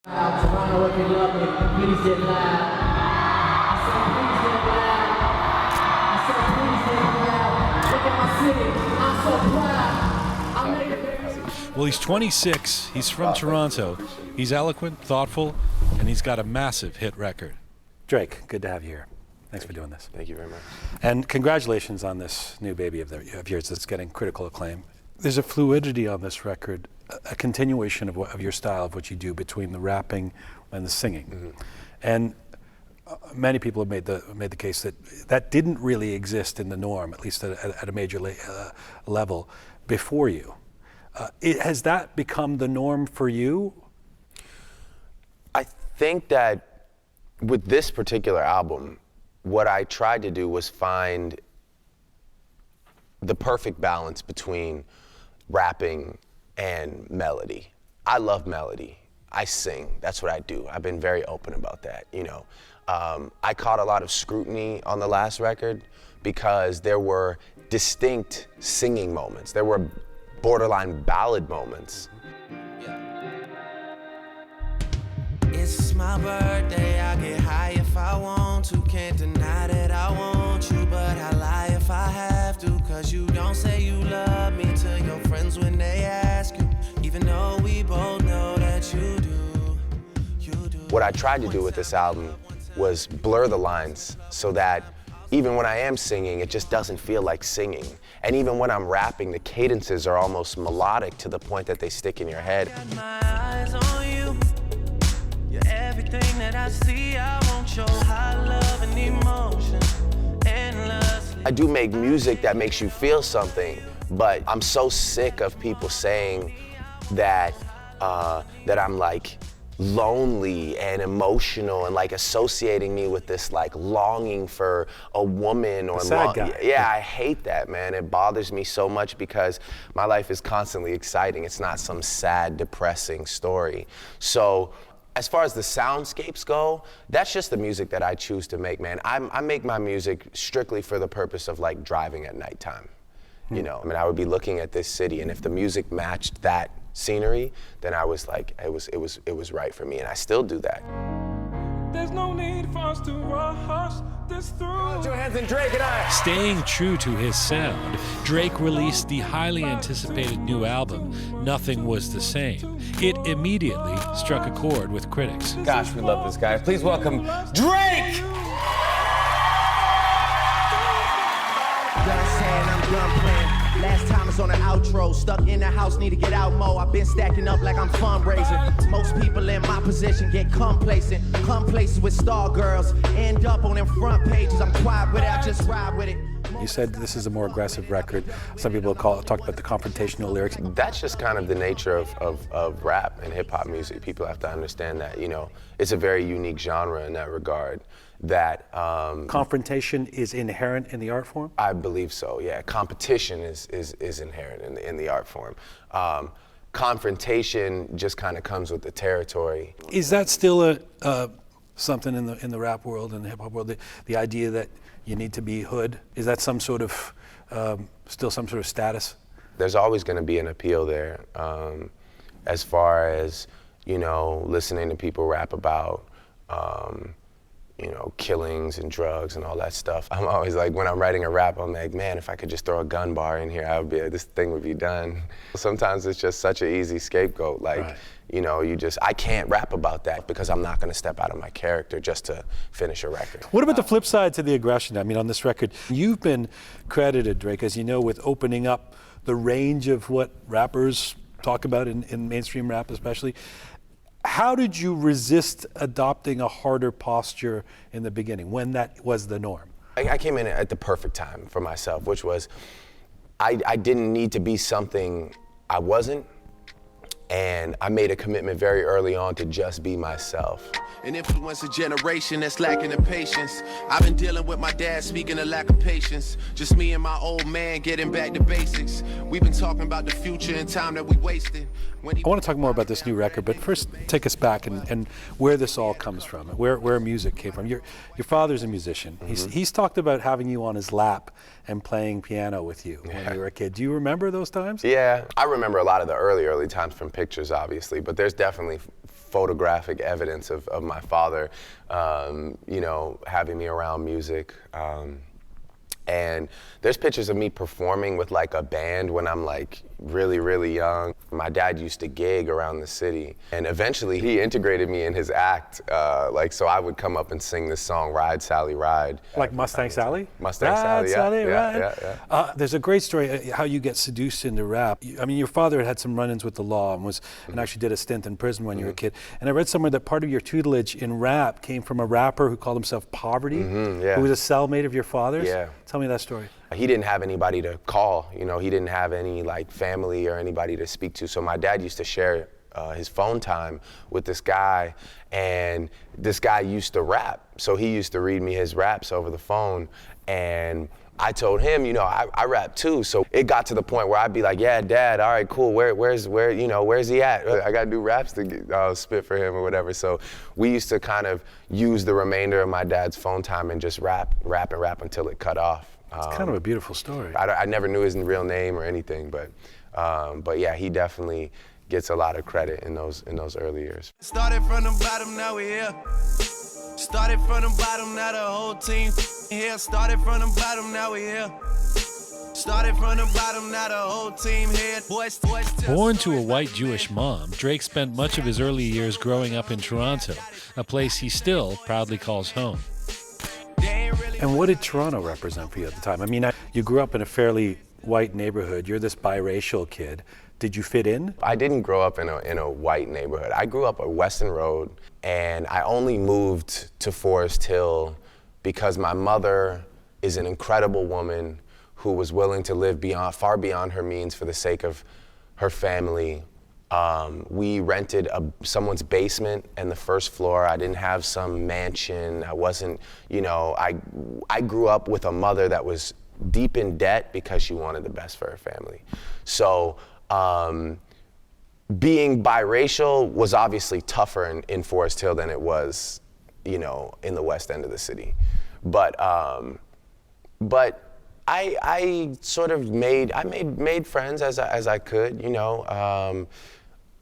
Toronto, if you love me, please get loud. I said, please get loud. I said, please get loud. Look at my city. I'm so proud. I made it. Well, he's 26, he's from Toronto, he's eloquent, thoughtful, and he's got a massive hit record. Drake, good to have you here. Thanks for doing this. Thank you very much. And congratulations on this new baby of yours that's getting critical acclaim. There's a fluidity on this record, a continuation of your style, of what you do between the rapping and the singing. Mm-hmm. And many people have made the case that didn't really exist in the norm, at least at a major level, before you. Has that become the norm for you? I think that with this particular album, what I tried to do was find the perfect balance between rapping and melody. I love melody. I sing. That's what I do. I've been very open about that, you know. I caught a lot of scrutiny on the last record because there were distinct singing moments. There were borderline ballad moments. It's my birthday, I get high if I want to. Can't deny that I want you, but I lie if I have to. Cause you don't say you love me to your friends when they ask you. Even though we both know that you do, you do. What I tried to do with this album was blur the lines so that even when I am singing, it just doesn't feel like singing. And even when I'm rapping, the cadences are almost melodic to the point that they stick in your head. Got my eyes on you. You're everything that I see. I won't show high love and emotion endlessly. I do make music that makes you feel something, but I'm so sick of people saying that that I'm like lonely and emotional and like associating me with this like longing for a woman or sad guy. Yeah, I hate that, man. It bothers me so much because my life is constantly exciting. It's not some sad, depressing story. So as far as the soundscapes go, that's just the music that I choose to make, man. I make my music strictly for the purpose of like driving at nighttime. You know, I mean, I would be looking at this city, and if the music matched that scenery, then I was like, it was right for me, and I still do that. There's no need for us to rush this through. Put your hands in Drake and I. Staying true to his sound, Drake released the highly anticipated new album, Nothing Was the Same. It immediately struck a chord with critics. Gosh, we love this guy. Please welcome Drake! Done saying I'm done playing. Last time it's on the outro. Stuck in the house, need to get out more. I've been stacking up like I'm fundraising. Most people in my position get complacent. Come places with star girls. End up on them front pages. I'm quiet with it, I just ride with it. You said this is a more aggressive record. Some people talk about the confrontational lyrics. That's just kind of the nature of rap and hip hop music. People have to understand that, you know, it's a very unique genre in that regard. That Confrontation is inherent in the art form? I believe so, yeah. Competition is inherent in the art form. Confrontation just kind of comes with the territory. Is that still something in the rap world and the hip hop world? The idea that you need to be hood? Is that some sort of still some sort of status? There's always going to be an appeal there, as far as, you know, listening to people rap about you know, killings and drugs and all that stuff. I'm always like, when I'm writing a rap, I'm like, man, if I could just throw a gun bar in here, this thing would be done. Sometimes it's just such an easy scapegoat. Like, right. You know, I can't rap about that because I'm not gonna step out of my character just to finish a record. What about the flip side to the aggression? I mean, on this record, you've been credited, Drake, as you know, with opening up the range of what rappers talk about in mainstream rap especially. How did you resist adopting a harder posture in the beginning, when that was the norm? I came in at the perfect time for myself, which was, I didn't need to be something I wasn't, and I made a commitment very early on to just be myself. An influence a generation that's lacking the patience. I've been dealing with my dad speaking of lack of patience. Just me and my old man getting back to basics. We've been talking about the future and time that we wasted. I want to talk more about this new record, but first take us back and where this all comes from, where music came from. Your father's a musician. Mm-hmm. He's talked about having you on his lap and playing piano with you when you were a kid. Do you remember those times? Yeah, I remember a lot of the early times from pictures, obviously, but there's definitely photographic evidence of my father, you know, having me around music. And there's pictures of me performing with like a band when I'm like really, really young. My dad used to gig around the city, and eventually he integrated me in his act. Like, so I would come up and sing this song, Ride, Sally, Ride. Like Mustang Sally? Mustang Sally, yeah. Sally, yeah, ride. yeah. There's a great story how you get seduced into rap. I mean, your father had some run-ins with the law and actually did a stint in prison when you were a kid. And I read somewhere that part of your tutelage in rap came from a rapper who called himself Poverty, who was a cellmate of your father's. Yeah. Tell me that story. He didn't have anybody to call, you know, he didn't have any like family or anybody to speak to. So my dad used to share his phone time with this guy, and this guy used to rap. So he used to read me his raps over the phone, and I told him, you know, I rap too. So it got to the point where I'd be like, yeah, Dad, all right, cool, where's he at? I gotta do raps to spit for him or whatever. So we used to kind of use the remainder of my dad's phone time and just rap until it cut off. It's kind of a beautiful story. I never knew his real name or anything, but yeah, he definitely gets a lot of credit in those early years. Started from the bottom, now we here. Started from the bottom, now the whole team here. Started from the bottom, now we here. Started from the bottom, now the whole team here. Boys, Born to a white Jewish mom, Drake spent much of his early years growing up in Toronto, a place he still proudly calls home. And what did Toronto represent for you at the time? I mean, you grew up in a fairly white neighborhood. You're this biracial kid. Did you fit in? I didn't grow up in a white neighborhood. I grew up on Weston Road, and I only moved to Forest Hill because my mother is an incredible woman who was willing to live far beyond her means for the sake of her family. We rented someone's basement and the first floor. I didn't have some mansion. I wasn't, you know, I grew up with a mother that was deep in debt because she wanted the best for her family. So being biracial was obviously tougher in Forest Hill than it was, you know, in the west end of the city. But I sort of made friends as I could, you know,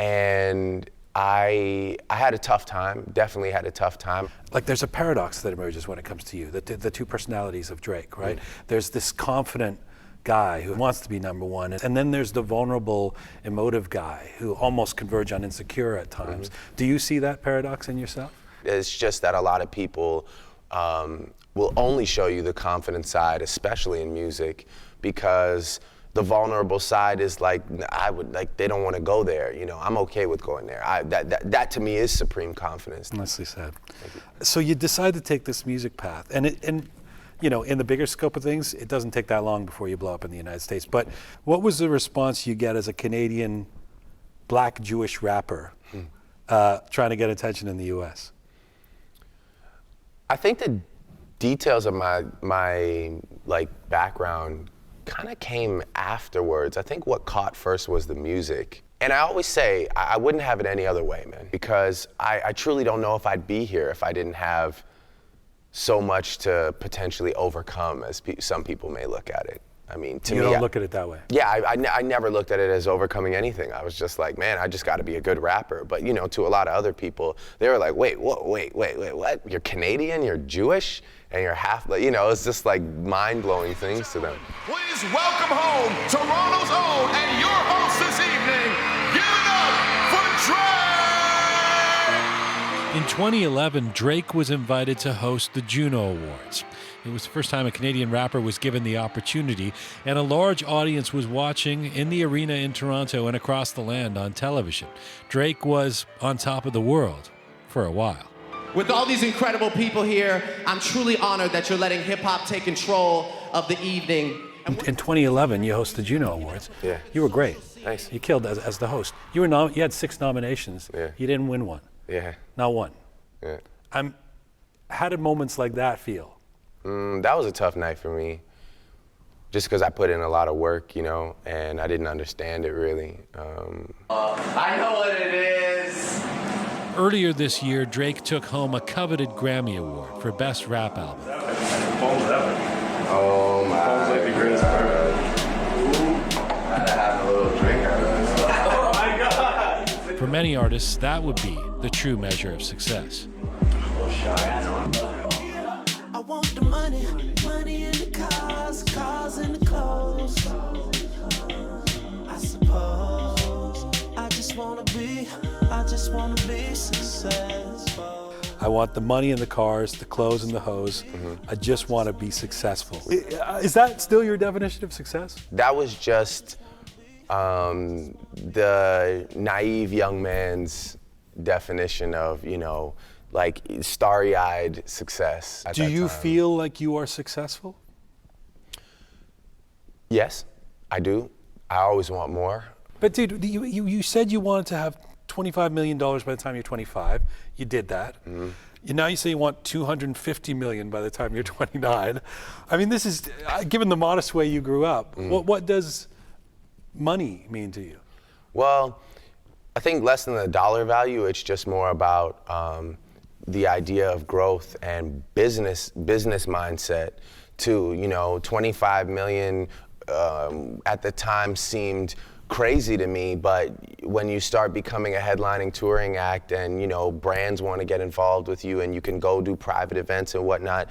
and I had a tough time, definitely had a tough time. Like there's a paradox that emerges when it comes to you, the two personalities of Drake, right? There's this confident guy who wants to be number one, and then there's the vulnerable, emotive guy who almost converge on insecure at times. Do you see that paradox in yourself? It's just that a lot of people will only show you the confident side, especially in music, because the vulnerable side is like, they don't want to go there. You know, I'm okay with going there. That to me is supreme confidence. Nicely said. So you decide to take this music path, and you know, in the bigger scope of things, it doesn't take that long before you blow up in the United States. But what was the response you get as a Canadian black Jewish rapper trying to get attention in the U.S.? I think the details of my like background kind of came afterwards. I think what caught first was the music. And I always say, I wouldn't have it any other way, man, because I truly don't know if I'd be here if I didn't have so much to potentially overcome, as some people may look at it. I mean, to me, you don't look at it that way. Yeah, I never looked at it as overcoming anything. I was just like, man, I just got to be a good rapper. But you know, to a lot of other people, they were like, wait, what? You're Canadian, you're Jewish, and you're half, you know, it's just like mind-blowing things to them. Please welcome home Toronto's own and your host this evening. Give it up for Drake! In 2011, Drake was invited to host the Juno Awards. It was the first time a Canadian rapper was given the opportunity, and a large audience was watching in the arena in Toronto and across the land on television. Drake was on top of the world for a while. With all these incredible people here, I'm truly honored that you're letting hip-hop take control of the evening. In 2011, you hosted the Juno Awards. Yeah. You were great. Thanks. You killed as the host. You had 6 nominations. Yeah. You didn't win one. Yeah. Not one. Yeah. How did moments like that feel? That was a tough night for me, just because I put in a lot of work, you know, and I didn't understand it really. I know what it is. Earlier this year, Drake took home a coveted Grammy Award for Best Rap Album. Oh my God. Like the greatest part. Gotta have a little drink out of this. For many artists, that would be the true measure of success. I want the money, money in the cars, cars in the clothes. I suppose I just wanna be successful. I want the money and the cars, the clothes and the hose. I just want to be successful. Is that still your definition of success? That was just the naive young man's definition of, you know, like starry-eyed success at Do that you time. feel like you are successful? Yes, I do. I always want more. But dude, you said you wanted to have $25 million by the time you're 25. You did that. Now you say you want $250 million by the time you're 29. I mean, this is, given the modest way you grew up, what does money mean to you? Well, I think less than the dollar value, it's just more about the idea of growth and business mindset too. You know, 25 million at the time seemed crazy to me, but when you start becoming a headlining touring act and, you know, brands want to get involved with you and you can go do private events and whatnot,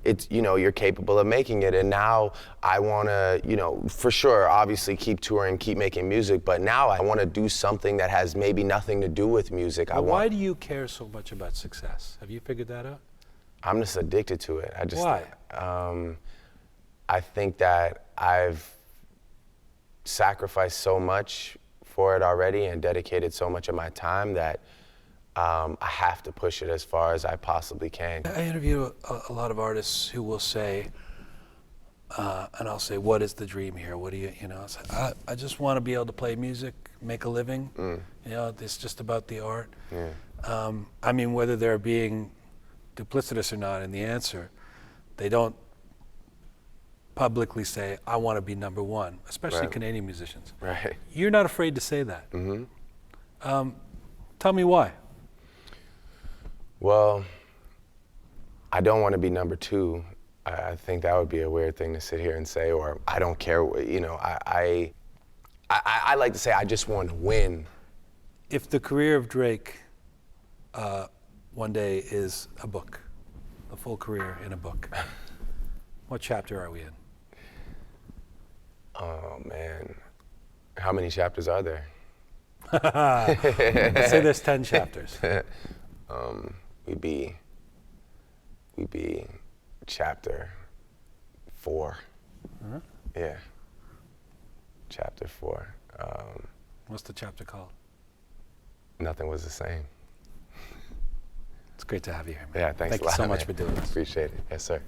it's, you know, you're capable of making it. And now I want to, you know, for sure, obviously keep touring, keep making music, but now I want to do something that has maybe nothing to do with music. Why do you care so much about success? Have you figured that out? I'm just addicted to it. Why? I think that I've sacrificed so much for it already and dedicated so much of my time that I have to push it as far as I possibly can. I interview a lot of artists who will say, and I'll say, what is the dream here? What do you know, I just want to be able to play music, make a living. You know, it's just about the art. I mean, whether they're being duplicitous or not in the answer, they don't publicly say, I want to be number one, especially Canadian musicians. Right. You're not afraid to say that. Tell me why. Well, I don't want to be number two. I think that would be a weird thing to sit here and say, or I don't care, you know, I like to say I just want to win. If the career of Drake one day is a book, a full career in a book, what chapter are we in? Oh man, how many chapters are there? Let's say there's 10 chapters. We'd be chapter 4. Yeah, chapter 4. What's the chapter called? Nothing was the same. It's great to have you here, man. Yeah, thanks Thank a lot. you so much man. for doing this. Appreciate it. Yes, sir.